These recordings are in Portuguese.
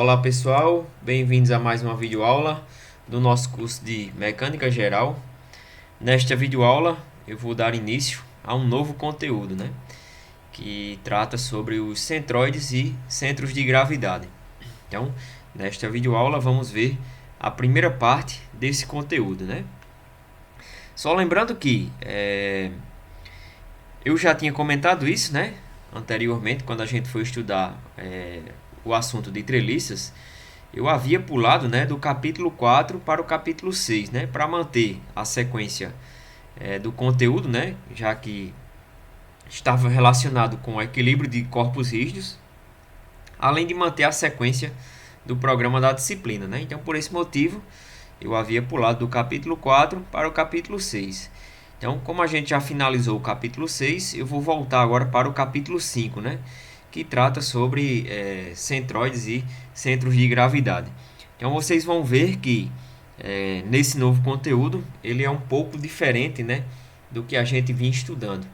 Olá pessoal, bem-vindos a mais uma videoaula do nosso curso de Mecânica Geral. Nesta videoaula eu vou dar início a um novo conteúdo, que trata sobre os centroides e centros de gravidade. Então, nesta videoaula vamos ver a primeira parte desse conteúdo, Só lembrando que eu já tinha comentado isso, anteriormente, quando a gente foi estudar o assunto de treliças. Eu havia pulado, do capítulo 4 para o capítulo 6, para manter a sequência do conteúdo, já que estava relacionado com o equilíbrio de corpos rígidos, além de manter a sequência do programa da disciplina, Então, por esse motivo, eu havia pulado do capítulo 4 para o capítulo 6. Então, como a gente já finalizou o capítulo 6, eu vou voltar agora para o capítulo 5, que trata sobre centroides e centros de gravidade. Então, vocês vão ver que nesse novo conteúdo, ele é um pouco diferente, do que a gente vinha estudando.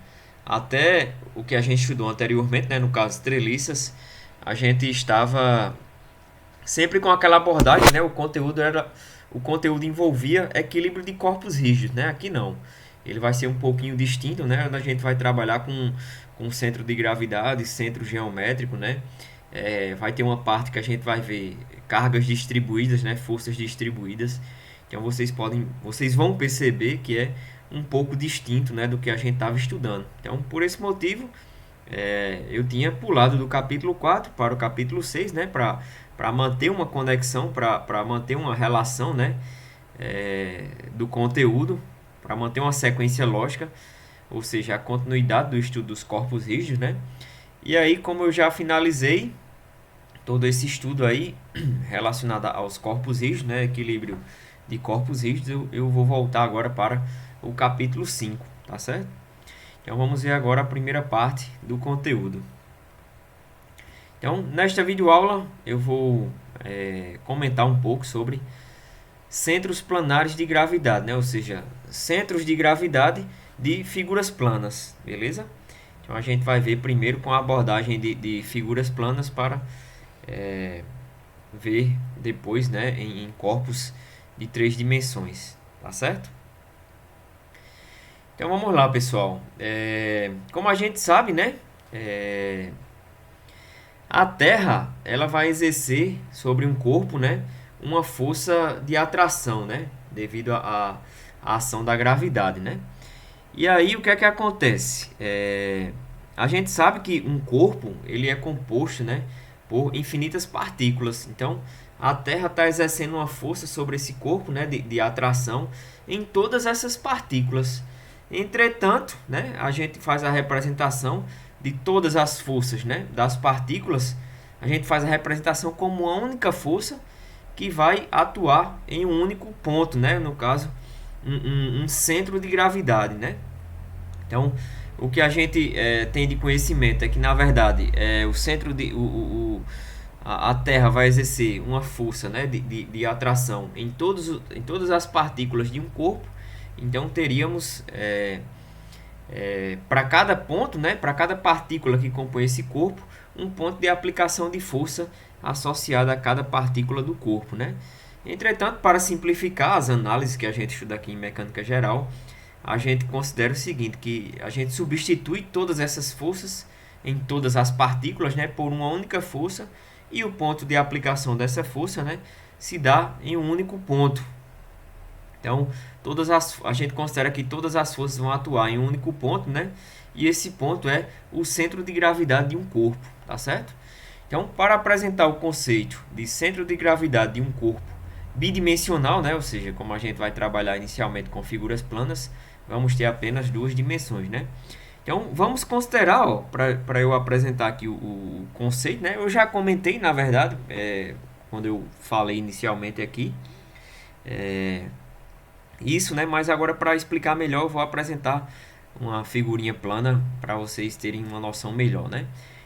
Até o que a gente estudou anteriormente, no caso treliças, a gente estava sempre com aquela abordagem, o conteúdo envolvia equilíbrio de corpos rígidos, Aqui não. Ele vai ser um pouquinho distinto, Onde a gente vai trabalhar com centro de gravidade, centro geométrico, vai ter uma parte que a gente vai ver cargas distribuídas, forças distribuídas. Então vocês vão perceber que é um pouco distinto, do que a gente estava estudando. Então, por esse motivo, eu tinha pulado do capítulo 4 para o capítulo 6, para manter uma conexão, para manter uma relação, do conteúdo, para manter uma sequência lógica, ou seja, a continuidade do estudo dos corpos rígidos, E aí, como eu já finalizei todo esse estudo aí relacionado aos corpos rígidos, equilíbrio de corpos rígidos, eu vou voltar agora para o capítulo 5, tá certo? Então vamos ver agora a primeira parte do conteúdo. Então, nesta videoaula eu vou comentar um pouco sobre centros planares de gravidade, ou seja, centros de gravidade de figuras planas, beleza? Então a gente vai ver primeiro com a abordagem de figuras planas para ver depois em corpos de 3 dimensões, tá certo? Então vamos lá, pessoal. Como a gente sabe, a Terra ela vai exercer sobre um corpo, uma força de atração, devido à ação da gravidade, E aí o que é que acontece? A gente sabe que um corpo ele é composto, por infinitas partículas. Então a Terra está exercendo uma força sobre esse corpo, de atração em todas essas partículas. Entretanto, a gente faz a representação de todas as forças, das partículas. A gente faz a representação como uma única força que vai atuar em um único ponto, no caso, um centro de gravidade, Então, o que a gente tem de conhecimento é que, na verdade, o centro de a Terra vai exercer uma força, de atração em todas as partículas de um corpo. Então teríamos para cada ponto, para cada partícula que compõe esse corpo, um ponto de aplicação de força associada a cada partícula do corpo, Entretanto, para simplificar as análises que a gente estuda aqui em mecânica geral, a gente considera o seguinte, que a gente substitui todas essas forças em todas as partículas, por uma única força, e o ponto de aplicação dessa força, se dá em um único ponto. Então, a gente considera que todas as forças vão atuar em um único ponto, E esse ponto é o centro de gravidade de um corpo, tá certo? Então, para apresentar o conceito de centro de gravidade de um corpo bidimensional, ou seja, como a gente vai trabalhar inicialmente com figuras planas, vamos ter apenas 2 dimensões, Então, vamos considerar, para eu apresentar aqui o conceito, Eu já comentei, na verdade, quando eu falei inicialmente aqui, isso, mas agora para explicar melhor eu vou apresentar uma figurinha plana para vocês terem uma noção melhor,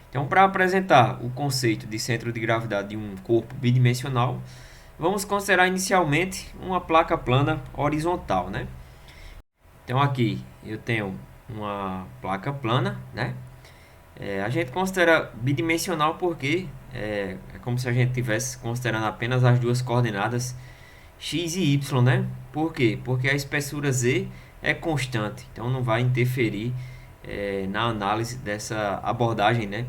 Então, para apresentar o conceito de centro de gravidade de um corpo bidimensional, vamos considerar inicialmente uma placa plana horizontal, Então, aqui eu tenho uma placa plana, A gente considera bidimensional porque É como se a gente estivesse considerando apenas as duas coordenadas x e y, né? Por quê? Porque a espessura z é constante, então não vai interferir na análise dessa abordagem, né,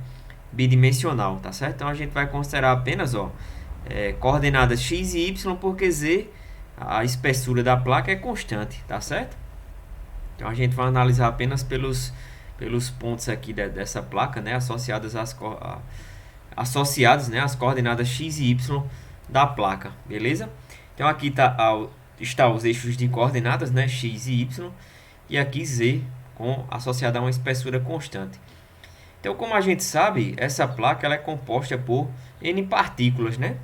bidimensional, tá certo? Então a gente vai considerar apenas, ó, coordenadas x e y, porque z, a espessura da placa é constante, tá certo? Então a gente vai analisar apenas pelos pontos aqui dessa placa, né, associados, né, às coordenadas x e y da placa, beleza? Então aqui está os eixos de coordenadas, né, x e y, e aqui z associado a uma espessura constante. Então, como a gente sabe, essa placa ela é composta por N partículas, né?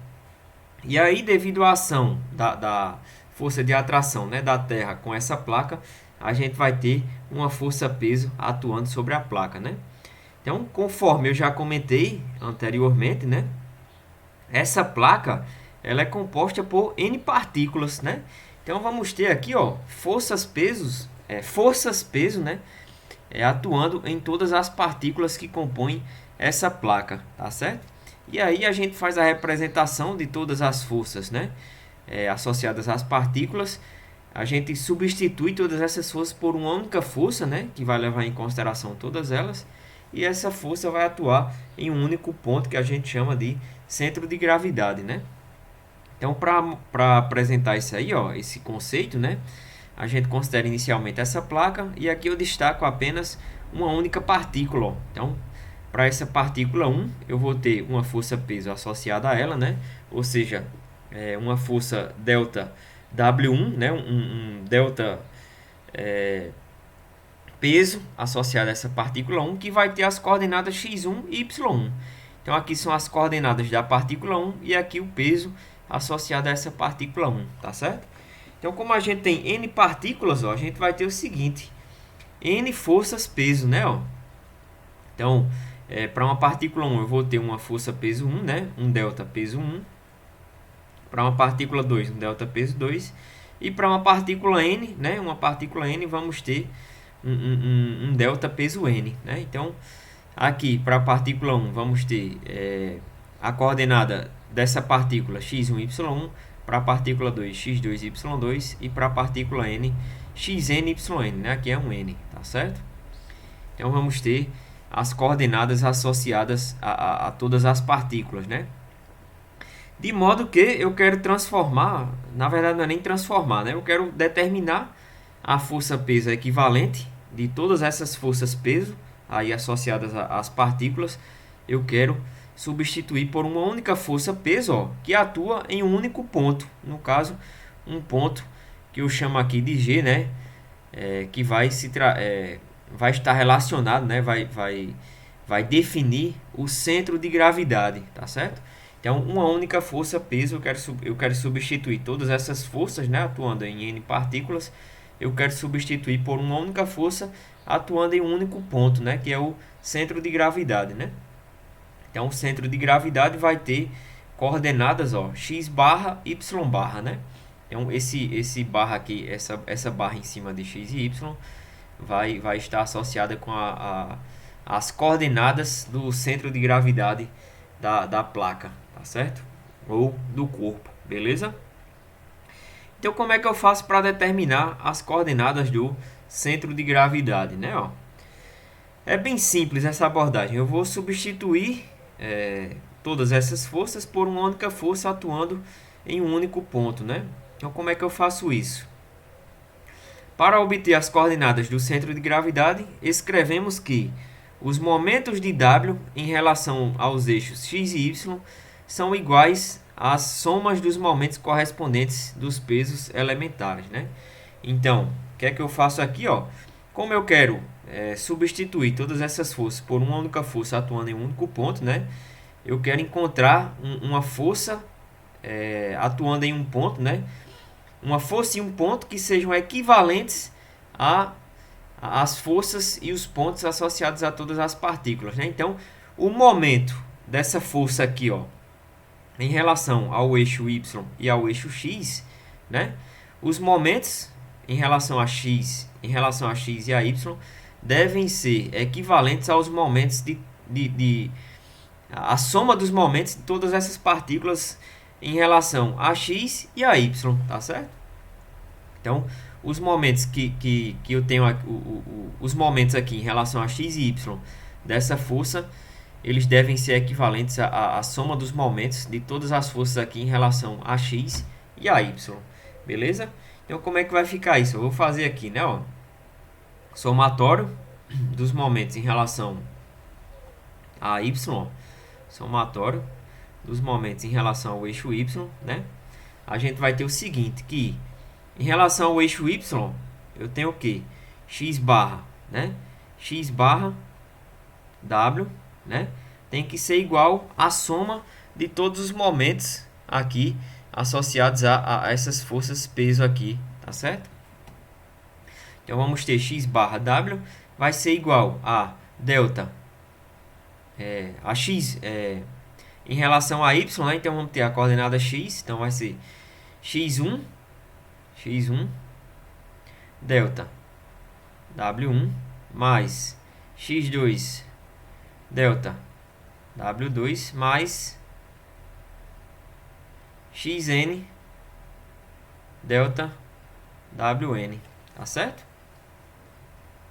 E aí, devido à ação da força de atração, né, da Terra com essa placa, a gente vai ter uma força-peso atuando sobre a placa, né? Então, conforme eu já comentei anteriormente, né, essa placa ela é composta por N partículas, né? Então, vamos ter aqui, ó, forças-peso, né, atuando em todas as partículas que compõem essa placa, tá certo? E aí a gente faz a representação de todas as forças, né, associadas às partículas. A gente substitui todas essas forças por uma única força, né, que vai levar em consideração todas elas, e essa força vai atuar em um único ponto que a gente chama de centro de gravidade, né? Então, para apresentar isso aí, ó, esse conceito, né, a gente considera inicialmente essa placa, e aqui eu destaco apenas uma única partícula, ó. Então, para essa partícula 1, eu vou ter uma força-peso associada a ela, né? Ou seja, uma força delta W1, né? um delta peso associado a essa partícula 1, que vai ter as coordenadas x1 e y1. Então, aqui são as coordenadas da partícula 1 e aqui o peso associado a essa partícula 1, tá certo? Então, como a gente tem N partículas, ó, a gente vai ter o seguinte: N forças peso, né? Ó. Então, para uma partícula 1, eu vou ter uma força peso 1, né? Um delta peso 1. Para uma partícula 2, um delta peso 2. E para uma partícula N, né? Uma partícula N, vamos ter um delta peso N, né? Então, aqui para a partícula 1, vamos ter a coordenada dessa partícula x1, y1. Para a partícula 2, x2, y2. E para a partícula N, xn, yn, né? Aqui é um N, tá certo? Então, vamos ter as coordenadas associadas a todas as partículas, né? De modo que eu quero transformar, na verdade não é nem transformar, né? Eu quero determinar a força-peso equivalente de todas essas forças-peso aí associadas às partículas. Eu quero substituir por uma única força-peso, ó, que atua em um único ponto. No caso, um ponto que eu chamo aqui de G, né? Que vai estar relacionado, né? Vai definir o centro de gravidade, tá certo? Então, uma única força-peso, eu quero substituir todas essas forças, né, atuando em N partículas, eu quero substituir por uma única força atuando em um único ponto, né, que é o centro de gravidade, né? Então, o centro de gravidade vai ter coordenadas, ó, x barra, y barra, né? Então, esse barra aqui, essa barra em cima de x e y, vai estar associada com as coordenadas do centro de gravidade da placa, tá certo? Ou do corpo, beleza? Então, como é que eu faço para determinar as coordenadas do centro de gravidade, né? Ó, é bem simples essa abordagem. Eu vou substituir todas essas forças por uma única força atuando em um único ponto, né? Então, como é que eu faço isso? Para obter as coordenadas do centro de gravidade, escrevemos que os momentos de W em relação aos eixos x e y são iguais às somas dos momentos correspondentes dos pesos elementares, né? Então, o que é que eu faço aqui, ó? Como eu quero substituir todas essas forças por uma única força atuando em um único ponto, né? Eu quero encontrar uma força atuando em um ponto, né? Uma força e um ponto que sejam equivalentes às forças e os pontos associados a todas as partículas, né? Então, o momento dessa força aqui, ó, em relação ao eixo y e ao eixo x, né? Os momentos em relação a x e a y devem ser equivalentes aos momentos a soma dos momentos de todas essas partículas em relação a x e a y, tá certo? Então, os momentos que eu tenho, os momentos aqui em relação a x e y dessa força, eles devem ser equivalentes à soma dos momentos de todas as forças aqui em relação a x e a y, beleza? Então, como é que vai ficar isso? Eu vou fazer aqui, né, ó, somatório dos momentos em relação a y, ó, somatório dos momentos em relação ao eixo y, né? A gente vai ter o seguinte, que em relação ao eixo y, eu tenho o que? X barra, né? X barra W, né? Tem que ser igual à soma de todos os momentos aqui associados a essas forças peso aqui, tá certo? Então vamos ter x barra W vai ser igual a delta a x em relação a y, né? Então vamos ter a coordenada x, então vai ser x1 delta W1 mais x2 delta W2 mais xn delta Wn, tá certo?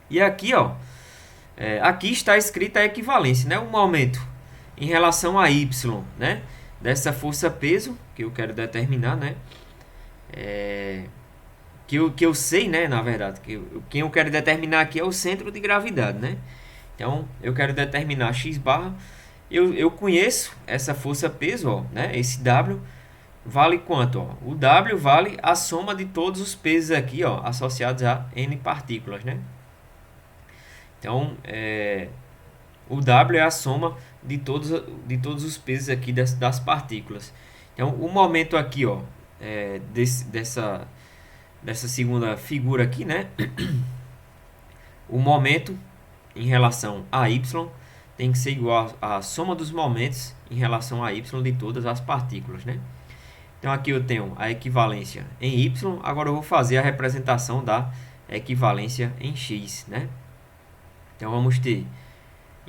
E aqui, ó, aqui está escrita a equivalência, né? O momento em relação a y, né? Dessa força peso que eu quero determinar, né? Que eu sei, né? Na verdade, quem eu quero determinar aqui é o centro de gravidade, né? Então, eu quero determinar x barra. Eu conheço essa força peso, ó, né? Esse W vale quanto? Ó? O W vale a soma de todos os pesos aqui, ó, associados a n partículas, né? Então, o W é a soma de todos os pesos aqui das partículas. Então, o momento aqui, ó, dessa segunda figura aqui, né? O momento em relação a y tem que ser igual à soma dos momentos em relação a y de todas as partículas, né? Então aqui eu tenho a equivalência em y, agora eu vou fazer a representação da equivalência em x, né? Então vamos ter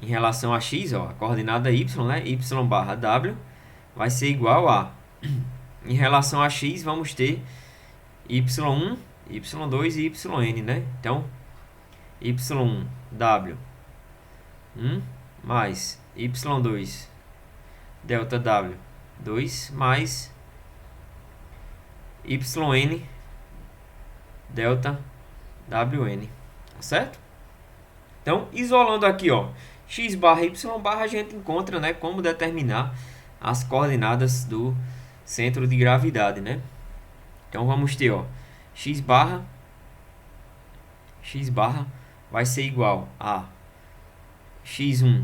em relação a x, ó, a coordenada y, né? Y barra w vai ser igual a, em relação a x vamos ter y1, y2 e yn, né? Então y1 w 1 mais y2 delta w 2 mais yn delta wn, tá certo? Então, isolando aqui, ó, x barra y barra, a gente encontra, né, como determinar as coordenadas do centro de gravidade, né? Então, vamos ter, ó, x barra vai ser igual a x1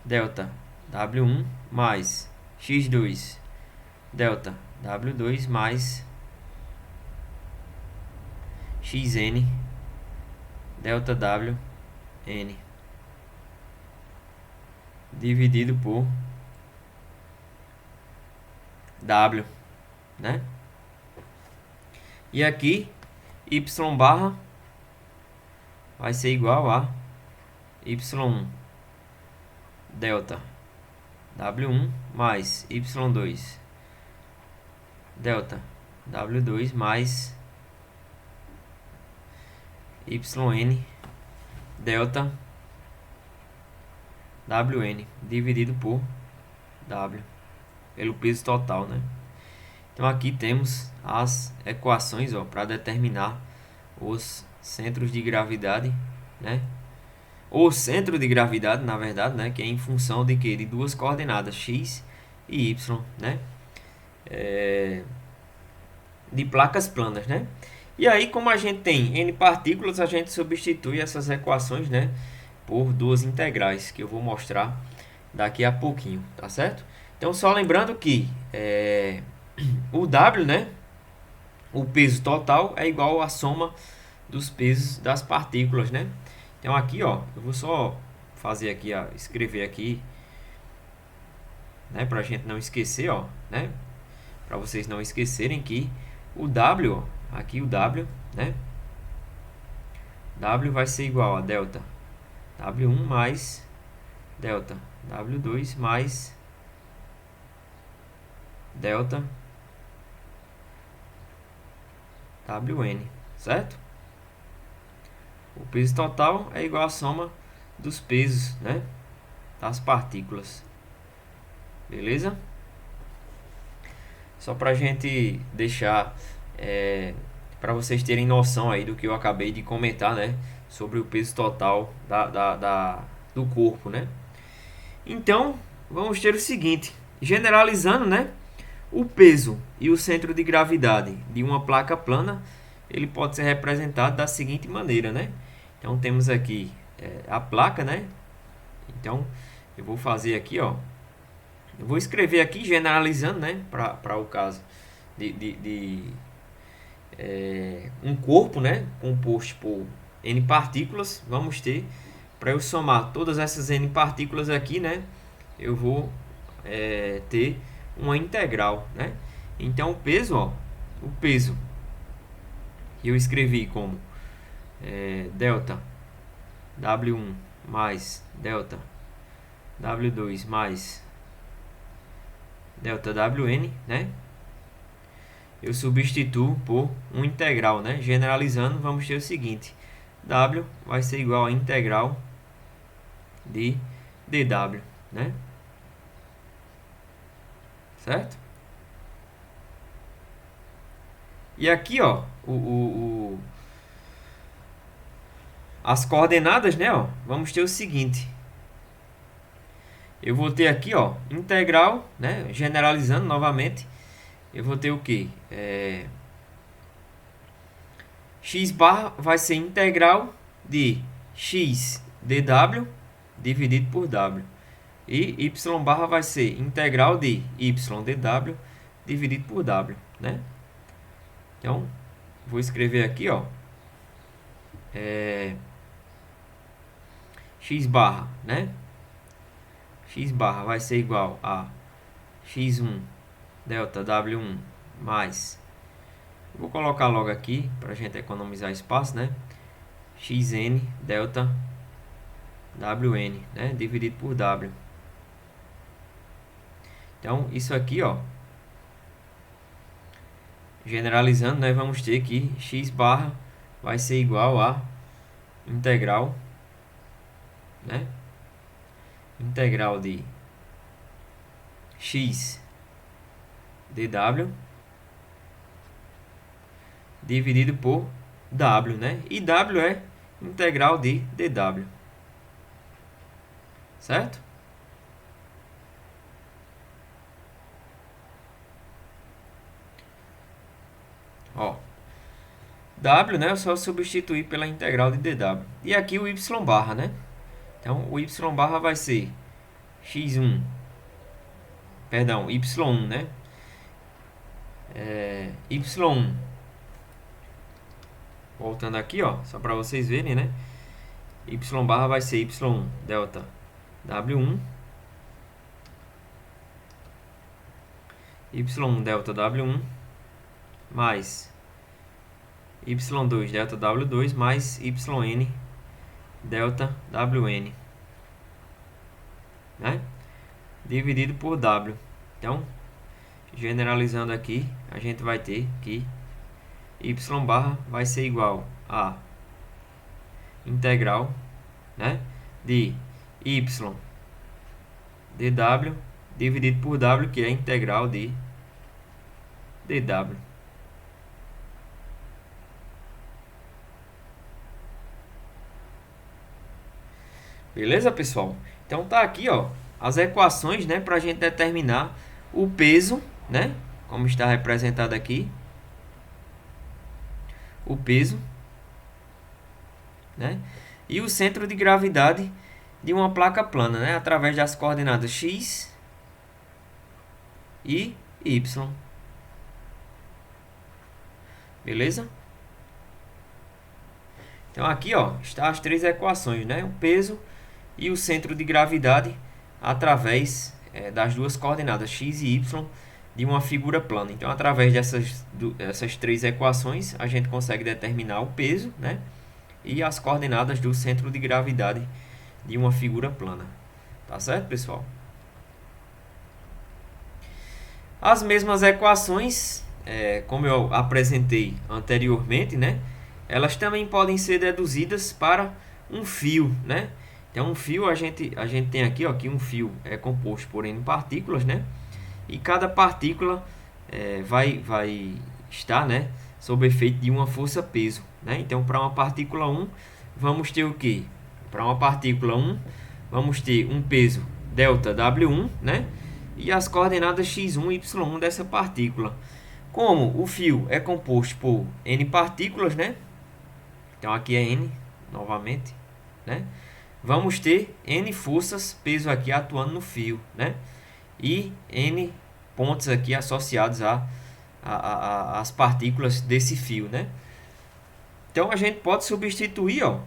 delta W1 mais x2 delta W2 mais xn delta Wn dividido por W, né? E aqui y barra vai ser igual a y1 delta W1 mais y2 delta W2 mais yn delta Wn dividido por W, pelo peso total, né? Então aqui temos as equações, ó, para determinar os centros de gravidade, né? O centro de gravidade, na verdade, né, que é em função de que? De duas coordenadas, x e y, né? De placas planas, né? E aí, como a gente tem n partículas, a gente substitui essas equações, né, por duas integrais, que eu vou mostrar daqui a pouquinho, tá certo? Então, só lembrando que o W, né, o peso total é igual à soma dos pesos das partículas, né? Então aqui, ó, eu vou só fazer aqui, ó, escrever aqui, né, pra gente não esquecer, ó, né? Para vocês não esquecerem que o W, ó, aqui o W, né? W vai ser igual a delta W1 mais delta W2 mais delta Wn, certo? O peso total é igual à soma dos pesos, né, das partículas. Beleza? Só para a gente deixar para vocês terem noção aí do que eu acabei de comentar, né, sobre o peso total do corpo, né? Então, vamos ter o seguinte, generalizando, né, o peso e o centro de gravidade de uma placa plana, ele pode ser representado da seguinte maneira, né? Então, temos aqui a placa, né? Então, eu vou fazer aqui, ó, eu vou escrever aqui generalizando, né, para o caso de um corpo, né, composto por N partículas. Vamos ter, para eu somar todas essas N partículas aqui, né, eu vou ter uma integral, né? Então o peso, ó, o peso eu escrevi como delta W1 mais delta W2 mais delta Wn, né? Eu substituo por um integral, né? Generalizando, vamos ter o seguinte: W vai ser igual a integral de dW, né? Certo? E aqui, ó, as coordenadas, né, ó, vamos ter o seguinte: eu vou ter aqui, ó, integral, né, generalizando novamente, eu vou ter o que? X barra vai ser integral de x dw dividido por w. E y barra vai ser integral de y dw dividido por w, né? Então, vou escrever aqui, ó, x barra, né? X barra vai ser igual a x1 delta w1 mais, vou colocar logo aqui para a gente economizar espaço, né? xn delta wn, né? Dividido por w. Então, isso aqui, ó, generalizando, nós vamos ter que x barra vai ser igual a integral, né? Integral de x dw dividido por w, né? E w é integral de dw, certo? Ó, w, né, eu só substituir pela integral de dw. E aqui o y barra, né? Então, o y barra vai ser x1, perdão, y1, né? Y1, voltando aqui, ó, só para vocês verem, né? Y barra vai ser y1 delta w1, y1 delta w1 mais y2 delta w2 mais yn delta wn, né? Dividido por w. Então, generalizando aqui, a gente vai ter que y barra vai ser igual a integral, né, de y dw dividido por w, que é a integral de dw. Beleza, pessoal? Então tá aqui, ó, as equações, né, para a gente determinar o peso, né, como está representado aqui, o peso, né, e o centro de gravidade de uma placa plana, né, através das coordenadas x e y. Beleza? Então aqui, ó, está as três equações, né, o peso e o centro de gravidade através das duas coordenadas x e y de uma figura plana. Então, através dessas três equações, a gente consegue determinar o peso, né, e as coordenadas do centro de gravidade de uma figura plana. Tá certo, pessoal? As mesmas equações, como eu apresentei anteriormente, né? Elas também podem ser deduzidas para um fio, né? Então, um fio, a gente tem aqui, ó, que um fio é composto por N partículas, né? E cada partícula vai estar, né, sob efeito de uma força-peso, né? Então, para uma partícula 1, vamos ter o quê? Para uma partícula 1, vamos ter um peso delta W1, né? E as coordenadas x1 e y1 dessa partícula. Como o fio é composto por N partículas, né? Então, aqui é N, novamente, né? Vamos ter N forças, peso aqui atuando no fio, né? E N pontos aqui associados as partículas desse fio, né? Então, a gente pode substituir, ó,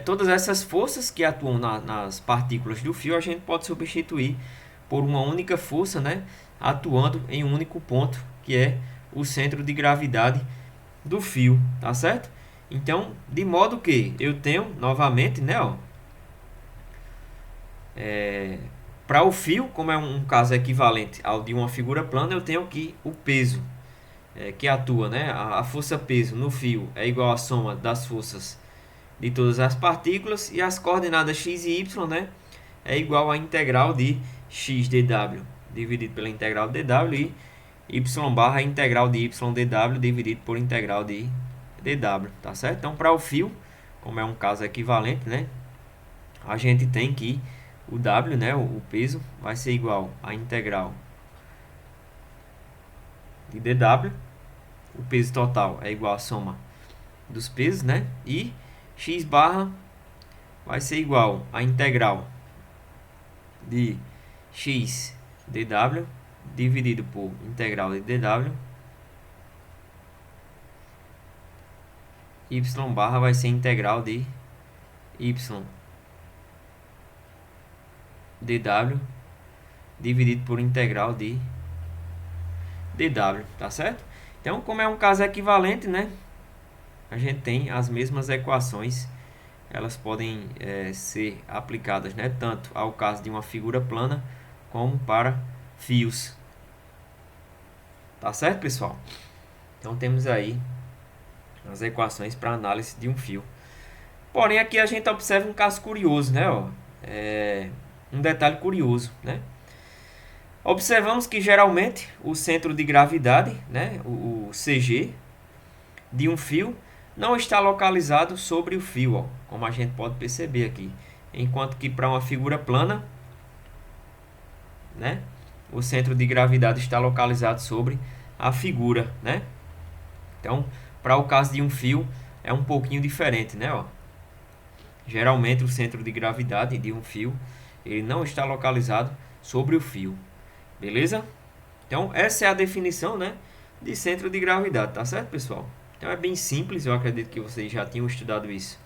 todas essas forças que atuam nas partículas do fio, a gente pode substituir por uma única força, né, atuando em um único ponto, que é o centro de gravidade do fio, tá certo? Então, de modo que eu tenho novamente, né, ó, para o fio, como é um caso equivalente ao de uma figura plana, eu tenho aqui o peso que atua, né, a força peso no fio é igual à soma das forças de todas as partículas, e as coordenadas x e y, né, é igual à integral de x dw dividido pela integral de dw, e y barra a integral de y dw dividido por integral de dw, tá certo? Então, para o fio, como é um caso equivalente, né, a gente tem que o w, né, o peso, vai ser igual à integral de dw, o peso total é igual à soma dos pesos, né, e x barra vai ser igual à integral de x dw dividido por integral de dw, y barra vai ser integral de y dw dividido por integral de dw, tá certo? Então, como é um caso equivalente, né, a gente tem as mesmas equações, elas podem ser aplicadas, né, tanto ao caso de uma figura plana como para fios. Tá certo, pessoal? Então temos aí as equações para análise de um fio. Porém, aqui a gente observa um caso curioso, né? Ó, um detalhe curioso, né? Observamos que geralmente o centro de gravidade, né, o CG, de um fio não está localizado sobre o fio, ó, como a gente pode perceber aqui. Enquanto que para uma figura plana, né, o centro de gravidade está localizado sobre a figura, né? Então, para o caso de um fio, é um pouquinho diferente, né? Ó. Geralmente, o centro de gravidade de um fio ele não está localizado sobre o fio. Beleza? Então, essa é a definição, né, de centro de gravidade, tá certo, pessoal? Então, é bem simples, eu acredito que vocês já tinham estudado isso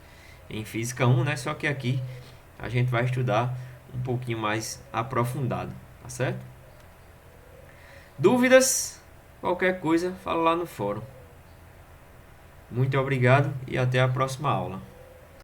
em Física 1, né? Só que aqui a gente vai estudar um pouquinho mais aprofundado, tá certo? Dúvidas? Qualquer coisa, fala lá no fórum. Muito obrigado e até a próxima aula.